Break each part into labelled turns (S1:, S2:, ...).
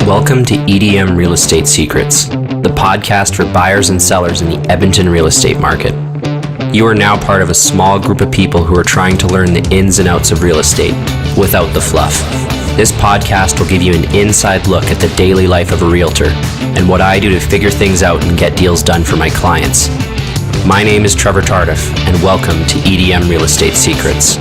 S1: Welcome to EDM Real Estate Secrets, the podcast for buyers and sellers in the Edmonton real estate market. You are now part of a small group of people who are trying to learn the ins and outs of real estate without the fluff. This podcast will give you an inside look at the daily life of a realtor and what I do to figure things out and get deals done for my clients. My name is Trevor Tardif, and welcome to EDM Real Estate Secrets.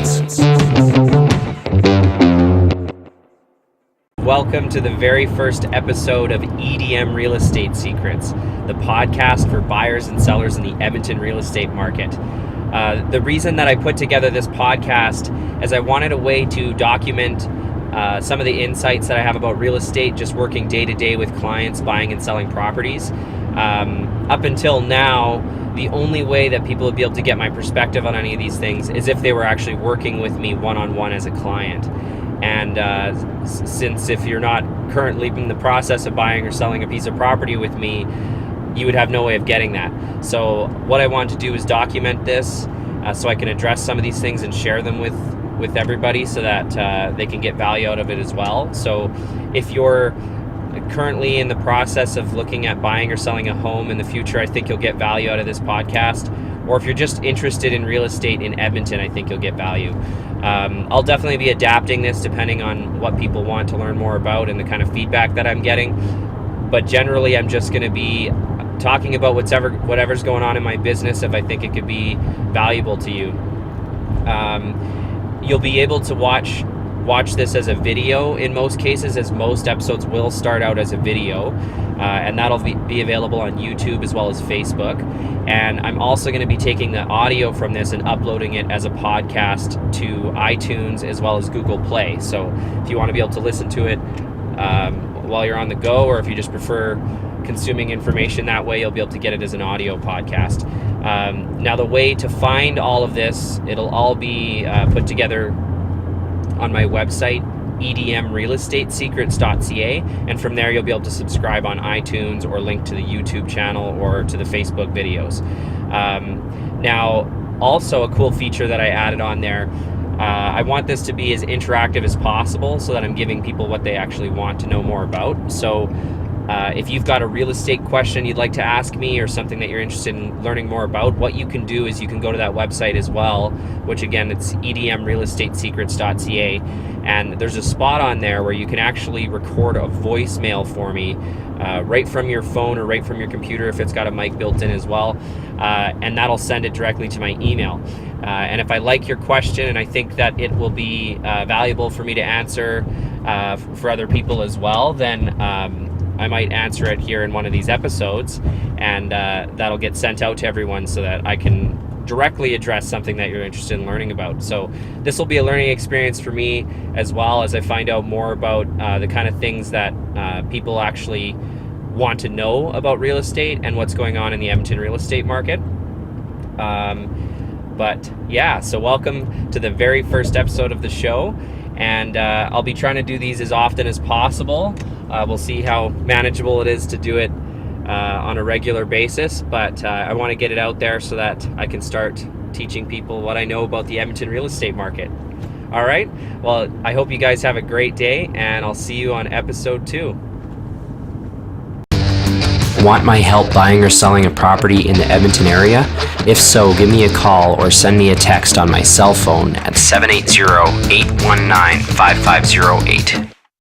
S1: Welcome to the very first episode of EDM Real Estate Secrets, the podcast for buyers and sellers in the Edmonton real estate market. The reason that I put together this podcast is I wanted a way to document some of the insights that I have about real estate, just working day to day with clients, buying and selling properties. Up until now, the only way that people would be able to get my perspective on any of these things is if they were actually working with me one-on-one as a client. And since if you're not currently in the process of buying or selling a piece of property with me, you would have no way of getting that. So what I want to do is document this so I can address some of these things and share them with everybody so that they can get value out of it as well. So if you're currently in the process of looking at buying or selling a home in the future, I think you'll get value out of this podcast. Or if you're just interested in real estate in Edmonton, I think you'll get value. I'll definitely be adapting this depending on what people want to learn more about and the kind of feedback that I'm getting. But generally, I'm just going to be talking about whatever's going on in my business if I think it could be valuable to you. You'll be able to watch this as a video in most cases, as most episodes will start out as a video, and that'll be available on YouTube as well as Facebook. And I'm also going to be taking the audio from this and uploading it as a podcast to iTunes as well as Google Play. So if you want to be able to listen to it while you're on the go, or if you just prefer consuming information that way, you'll be able to get it as an audio podcast. Now, the way to find all of this, it'll all be put together on my website, edmrealestatesecrets.ca, and from there you'll be able to subscribe on iTunes or link to the YouTube channel or to the Facebook videos. Now, also a cool feature that I added on there, I want this to be as interactive as possible so that I'm giving people what they actually want to know more about. So if you've got a real estate question you'd like to ask me or something that you're interested in learning more about, what you can do is you can go to that website as well, which again, it's edmrealestatesecrets.ca, and there's a spot on there where you can actually record a voicemail for me right from your phone or right from your computer if it's got a mic built in as well, and that'll send it directly to my email. And if I like your question and I think that it will be valuable for me to answer for other people as well, then I might answer it here in one of these episodes, and that'll get sent out to everyone so that I can directly address something that you're interested in learning about. So this will be a learning experience for me as well, as I find out more about the kind of things that people actually want to know about real estate and what's going on in the Edmonton real estate market. But yeah, so welcome to the very first episode of the show. And I'll be trying to do these as often as possible. We'll see how manageable it is to do it on a regular basis, but I want to get it out there so that I can start teaching people what I know about the Edmonton real estate market. All right, well, I hope you guys have a great day, and I'll see you on episode 2. Want my help buying or selling a property in the Edmonton area? If so, give me a call or send me a text on my cell phone at 780-819-5508.